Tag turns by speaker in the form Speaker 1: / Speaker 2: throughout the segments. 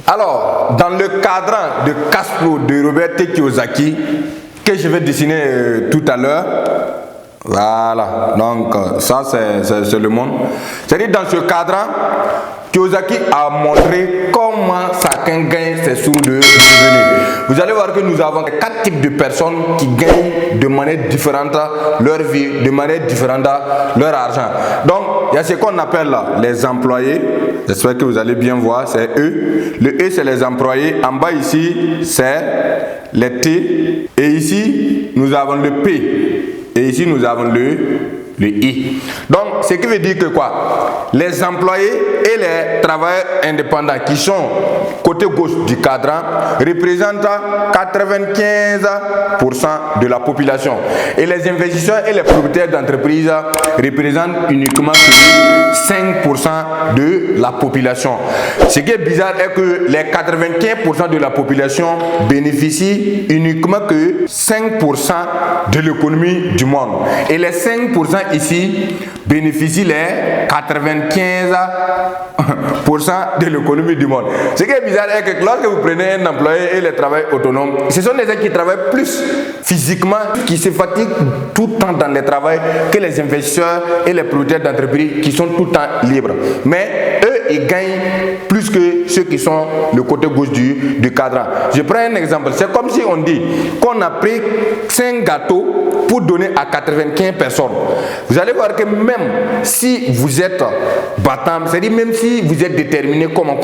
Speaker 1: Alors, dans le cadran de cash flow de Robert T. Kiyosaki, que je vais dessiner tout à l'heure, voilà, donc ça c'est le monde. C'est-à-dire dans ce cadran, Kiyosaki a montré comment chacun gagne ses sources de revenus. Vous allez voir que nous avons 4 types de personnes qui gagnent de manière différente leur vie, de manière différente leur argent. Donc, il y a ce qu'on appelle là, les employés. J'espère que vous allez bien voir, c'est eux. Le E, c'est les employés. En bas ici, c'est les T. Et ici, nous avons le P. Et ici, nous avons le I. Donc, ce qui veut dire que quoi? Les employés et les travailleurs indépendants qui sont côté gauche du cadran représentent 95% de la population. Et les investisseurs et les propriétaires d'entreprises représentent uniquement 5% de la population. Ce qui est bizarre est que les 95% de la population bénéficient uniquement que 5% de l'économie du monde. Et les 5% ici bénéficient les 95% de l'économie du monde. Ce qui est bizarre est que lorsque vous prenez un employé et les travailleurs autonomes, ce sont des gens qui travaillent plus physiquement, qui se fatiguent tout le temps dans le travail que les investisseurs et les propriétaires d'entreprises qui sont tout le temps libres. Mais eux, ils gagnent plus que ceux qui sont le côté gauche du cadran. Je prends un exemple. C'est comme si on dit qu'on a pris 5 gâteaux pour donner à 95 personnes. Vous allez voir que même si vous êtes battant, c'est-à-dire même si vous êtes déterminé comment,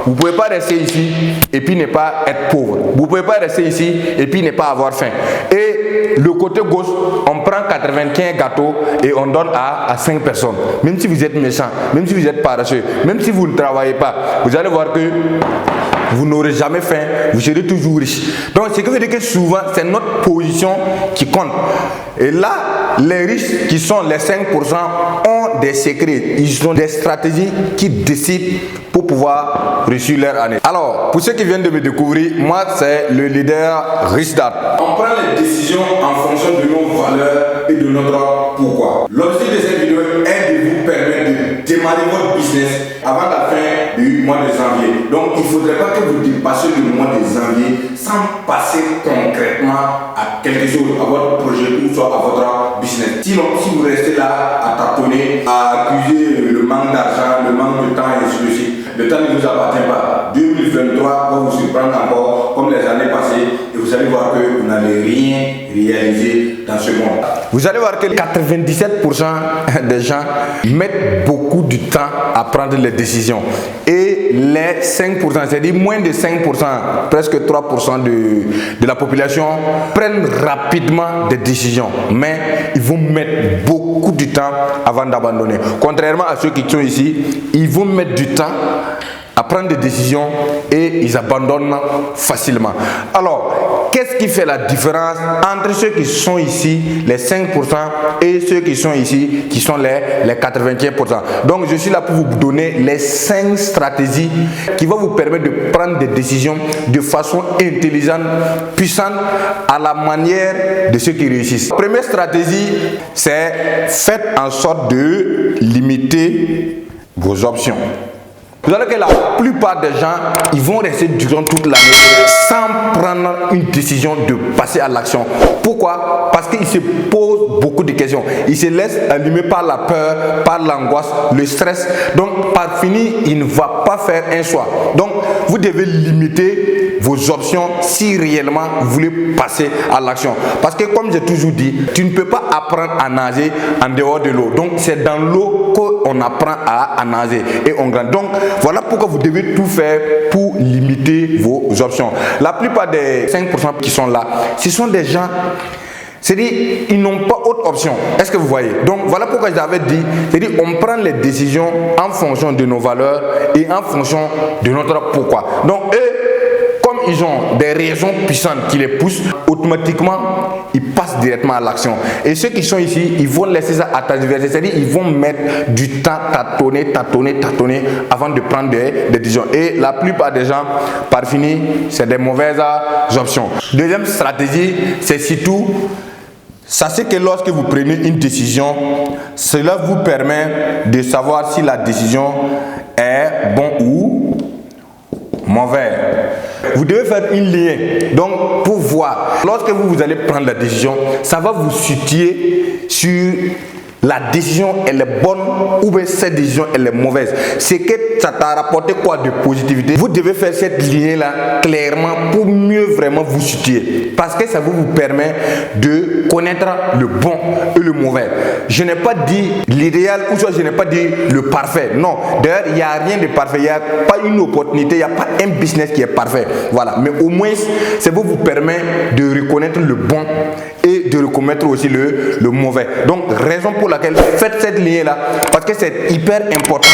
Speaker 1: vous ne pouvez pas rester ici et puis ne pas être pauvre. Vous ne pouvez pas rester ici et puis ne pas avoir faim. Et le côté gauche, on prend 95 gâteaux et on donne à 5 personnes. Même si vous êtes méchant, même si vous êtes paresseux, même si vous ne travaillez pas, vous allez voir que vous n'aurez jamais faim, vous serez toujours riche. Donc, ce qui veut dire que souvent, c'est notre position qui compte. Et là, les riches qui sont les 5% ont des secrets, ils ont des stratégies qui décident pour pouvoir réussir leur année. Alors, pour ceux qui viennent de me découvrir, moi, c'est le leader Rich Dad. On prend les décisions en fonction de nos valeurs et de notre pourquoi. L'objectif de cette vidéo est de vous permettre de démarrer votre business avant la fin du mois de janvier. Donc, il ne faudrait pas que vous dépassiez le mois de janvier sans passer concrètement à quelque chose, à votre projet ou soit à votre business. Sinon, si vous restez là à tâtonner, à accuser le manque d'argent, le manque de temps et ainsi de suite, le temps ne vous appartient pas. 2023 va vous surprendre encore comme les années passées et vous allez voir que vous n'allez rien réaliser dans ce monde. Vous allez voir que 97% des gens mettent beaucoup de temps à prendre les décisions. Et les 5%, c'est-à-dire moins de 5%, presque 3% de la population prennent rapidement des décisions. Mais ils vont mettre beaucoup de temps avant d'abandonner. Contrairement à ceux qui sont ici, ils vont mettre du temps à prendre des décisions et ils abandonnent facilement. Alors, qu'est-ce qui fait la différence entre ceux qui sont ici, les 5%, et ceux qui sont ici, qui sont les 95%? Donc, je suis là pour vous donner les 5 stratégies qui vont vous permettre de prendre des décisions de façon intelligente, puissante, à la manière de ceux qui réussissent. La première stratégie, c'est faites en sorte de limiter vos options. Vous savez que la plupart des gens, ils vont rester durant toute l'année sans prendre une décision de passer à l'action. Pourquoi? Parce qu'ils se posent beaucoup de questions. Ils se laissent allumer par la peur, par l'angoisse, le stress. Donc, par fini, il ne va pas faire un choix. Donc, vous devez limiter vos options si réellement vous voulez passer à l'action. Parce que, comme j'ai toujours dit, tu ne peux pas apprendre à nager en dehors de l'eau. Donc, c'est dans l'eau qu'on apprend à nager et on grandit. Donc, voilà pourquoi vous devez tout faire pour limiter vos options. La plupart des 5% qui sont là, ce sont des gens, c'est-à-dire ils n'ont pas autre option. Est-ce que vous voyez? Donc voilà pourquoi j'avais dit, c'est-à-dire on prend les décisions en fonction de nos valeurs et en fonction de notre pourquoi. Donc eux, comme ils ont des raisons puissantes qui les poussent, automatiquement, ils passent directement à l'action. Et ceux qui sont ici, ils vont laisser ça à tergiverser, c'est-à-dire ils vont mettre du temps, tâtonner avant de prendre des décisions. Et la plupart des gens, par fini, c'est des mauvaises options. Deuxième stratégie, c'est surtout, sachez que lorsque vous prenez une décision, cela vous permet de savoir si la décision est bonne ou mauvais. Vous devez faire une ligne. Donc, pour voir, lorsque vous allez prendre la décision, ça va vous situer sur la décision, elle est bonne ou bien cette décision, elle est mauvaise. C'est que ça t'a rapporté quoi de positivité. Vous devez faire cette ligne-là clairement pour mieux vraiment vous situer. Parce que ça vous permet de connaître le bon et le mauvais. Je n'ai pas dit l'idéal ou soit je n'ai pas dit le parfait. Non, d'ailleurs, il n'y a rien de parfait. Il n'y a pas une opportunité, il n'y a pas un business qui est parfait. Voilà, mais au moins, ça vous permet de reconnaître le bon et de reconnaître aussi le mauvais. Donc, raison pour laquelle faites cette ligne-là, parce que c'est hyper important.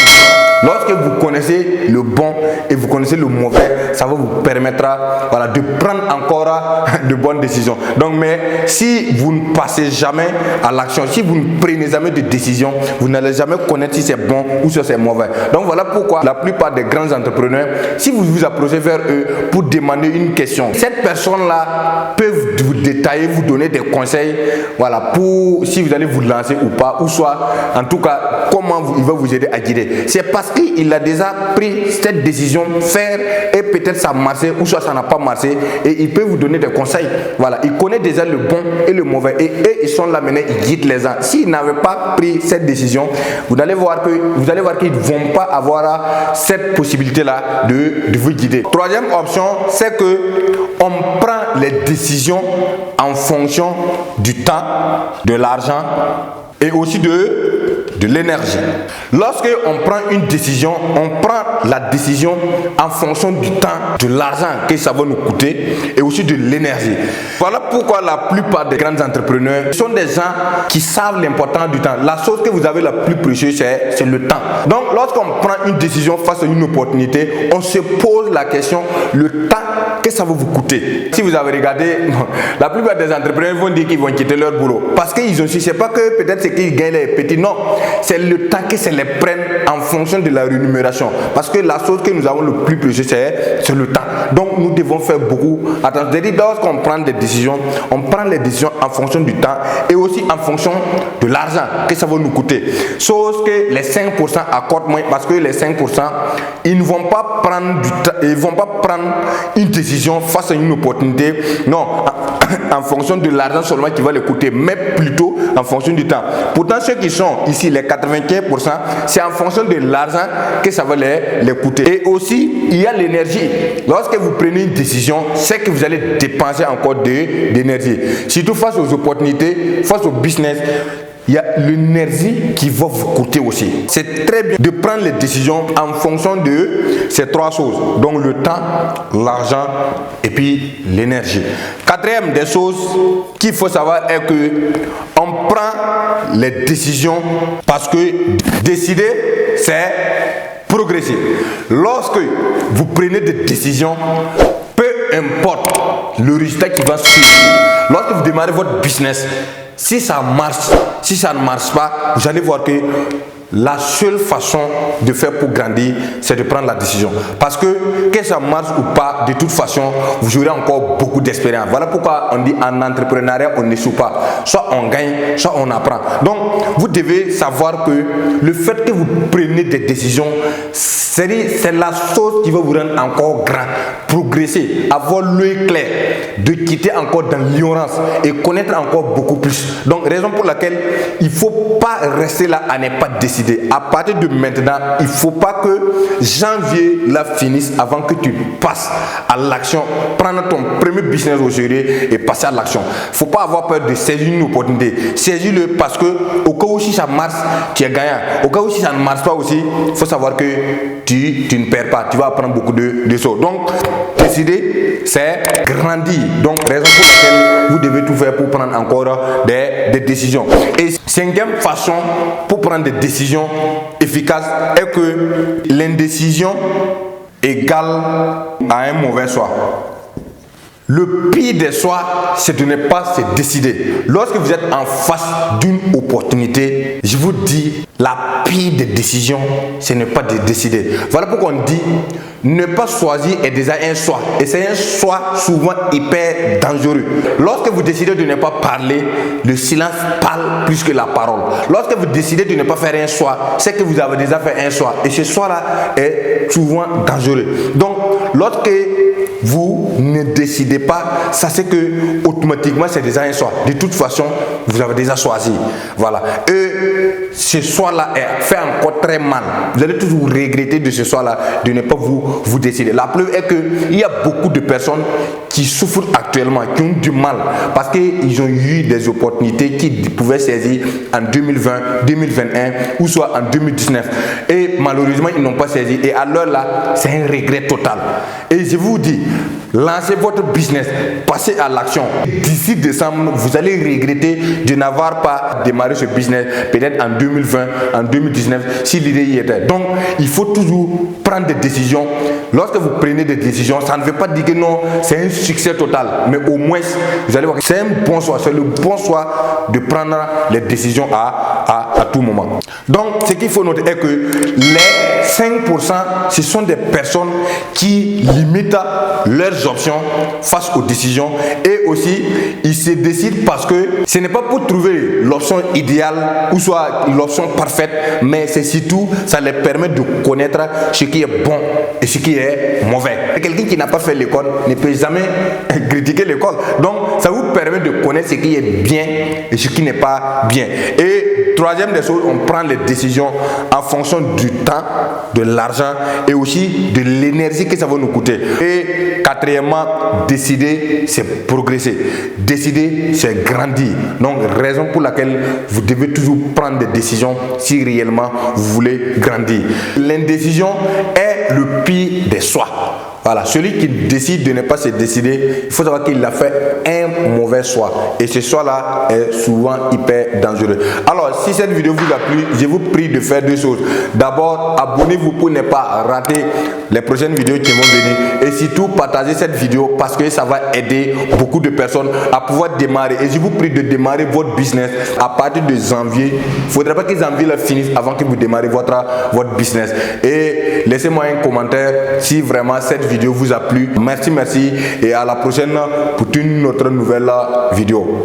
Speaker 1: Lorsque vous connaissez le bon et vous connaissez le mauvais, ça va vous permettra, voilà, de prendre encore de bonnes décisions. Donc, mais si vous ne passez jamais à l'action, si vous ne prenez jamais de décision, vous n'allez jamais connaître si c'est bon ou si c'est mauvais. Donc, voilà pourquoi la plupart des grands entrepreneurs, si vous vous approchez vers eux pour demander une question, cette personne-là peut vous détailler, vous donner des conseils, voilà, pour si vous allez vous lancer ou pas, ou soit, en tout cas, comment il va vous aider à guider. C'est parce qu'il a déjà pris cette décision, faire, et peut-être ça a marché, ou soit ça n'a pas marché, et il peut vous donner des conseils. Voilà, il connaît déjà le bon et le mauvais, et eux, ils sont là maintenant, ils guident les gens. S'ils n'avaient pas pris cette décision, vous allez voir qu'ils ne vont pas avoir cette possibilité-là de vous guider. Troisième option, c'est que on prend les décisions en fonction du temps, de l'argent et aussi de l'énergie. Lorsque on prend une décision, on prend la décision en fonction du temps, de l'argent que ça va nous coûter et aussi de l'énergie. Voilà pourquoi la plupart des grands entrepreneurs sont des gens qui savent l'importance du temps. La chose que vous avez la plus précieuse, c'est le temps. Donc, lorsqu'on prend une décision face à une opportunité, on se pose la question, le temps que ça va vous coûter. Si vous avez regardé, la plupart des entrepreneurs vont dire qu'ils vont quitter leur boulot parce qu'ils ont su, c'est pas que peut-être c'est qu'ils gagnent les petits, non, c'est le temps que ça les prenne en fonction de la rémunération. Parce que la chose que nous avons le plus précieux, c'est le temps. Donc nous devons faire beaucoup attention. C'est-à-dire, lorsqu'on prend des décisions, on prend les décisions en fonction du temps et aussi en fonction de l'argent que ça va nous coûter. Chose que les 5% accordent moins, parce que les 5%, ils ne vont pas prendre du temps, ils vont pas prendre une décision face à une opportunité, non, en fonction de l'argent seulement qui va les coûter, mais plutôt en fonction du temps. Pourtant, ceux qui sont ici, les 95%, c'est en fonction de l'argent que ça va les coûter. Et aussi, il y a l'énergie. Lorsque vous prenez une décision, c'est que vous allez dépenser encore d'énergie. Surtout face aux opportunités, face au business, il y a l'énergie qui va vous coûter aussi. C'est très bien de prendre les décisions en fonction de ces trois choses. Donc le temps, l'argent et puis l'énergie. Quatrième des choses qu'il faut savoir est que on prend les décisions parce que décider, c'est progresser. Lorsque vous prenez des décisions, peu importe le résultat qui va suivre, lorsque vous démarrez votre business, si ça marche, si ça ne marche pas, vous allez voir que la seule façon de faire pour grandir, c'est de prendre la décision. Parce que ça marche ou pas, de toute façon, vous aurez encore beaucoup d'expérience. Voilà pourquoi on dit en entrepreneuriat, on n'échoue pas. Soit on gagne, soit on apprend. Donc, vous devez savoir que le fait que vous preniez des décisions, c'est la chose qui va vous rendre encore grand, progresser, avoir l'œil clair, de quitter encore dans l'ignorance et connaître encore beaucoup plus. Donc, raison pour laquelle il ne faut pas rester là à ne pas décider. À partir de maintenant, il ne faut pas que janvier la finisse avant que tu passes à l'action, prendre ton premier business au sérieux et passer à l'action. Il ne faut pas avoir peur de saisir une opportunité. Saisis-le parce que au cas où si ça marche, tu es gagnant. Au cas où si ça ne marche pas aussi, il faut savoir que tu ne perds pas. Tu vas apprendre beaucoup de choses. Donc, décider, c'est grandir. Donc, raison pour laquelle vous devez tout faire pour prendre encore des décisions. Et cinquième façon pour prendre des décisions efficaces est que l'indécision égale à un mauvais choix. Le pire des choix, c'est de ne pas se décider. Lorsque vous êtes en face d'une opportunité, je vous dis, la pire des décisions, ce n'est pas de décider. Voilà pourquoi on dit, ne pas choisir est déjà un choix. Et c'est un choix souvent hyper dangereux. Lorsque vous décidez de ne pas parler, le silence parle plus que la parole. Lorsque vous décidez de ne pas faire un choix, c'est que vous avez déjà fait un choix. Et ce choix-là est souvent dangereux. Donc, lorsque vous ne décidez pas, ça c'est que automatiquement c'est déjà un choix. De toute façon, vous avez déjà choisi. Voilà. Et ce choix-là fait encore très mal. Vous allez toujours regretter de ce choix-là, de ne pas vous décider. La preuve est qu'il y a beaucoup de personnes qui souffrent actuellement, qui ont du mal parce qu'ils ont eu des opportunités qu'ils pouvaient saisir en 2020, 2021 ou soit en 2019. Et malheureusement, ils n'ont pas saisi. Et à l'heure là, c'est un regret total. Et je vous dis, lancez votre business, passez à l'action. D'ici décembre, vous allez regretter de n'avoir pas démarré ce business peut-être en 2020, en 2019, si l'idée y était. Donc, il faut toujours prendre des décisions. Lorsque vous prenez des décisions, ça ne veut pas dire que non, c'est un succès total. Mais au moins, vous allez voir que c'est un bon choix. C'est le bon choix de prendre les décisions à tout moment. Donc, ce qu'il faut noter est que les 5%, ce sont des personnes qui limitent leurs options face aux décisions et aussi ils se décident parce que ce n'est pas pour trouver l'option idéale ou soit l'option parfaite, mais c'est surtout ça les permet de connaître ce qui est bon et ce qui est mauvais. Quelqu'un qui n'a pas fait l'école ne peut jamais critiquer l'école, donc ça vous permet de connaître ce qui est bien et ce qui n'est pas bien. Et troisième des choses, on prend les décisions en fonction du temps, de l'argent et aussi de l'énergie que ça va nous coûter. Et quatrièmement, décider, c'est progresser. Décider, c'est grandir. Donc, raison pour laquelle vous devez toujours prendre des décisions si réellement vous voulez grandir. L'indécision est le pire des choix. Voilà, celui qui décide de ne pas se décider, il faut savoir qu'il a fait un mauvais choix. Et ce choix-là est souvent hyper dangereux. Alors, si cette vidéo vous a plu, je vous prie de faire deux choses. D'abord, abonnez-vous pour ne pas rater les prochaines vidéos qui vont venir. Et surtout, partagez cette vidéo parce que ça va aider beaucoup de personnes à pouvoir démarrer. Et je vous prie de démarrer votre business à partir de janvier. Il ne faudrait pas que janvier le finisse avant que vous démarrez votre business. Et laissez-moi un commentaire si vraiment cette vidéo vous a plu. Merci et à la prochaine pour une autre nouvelle vidéo.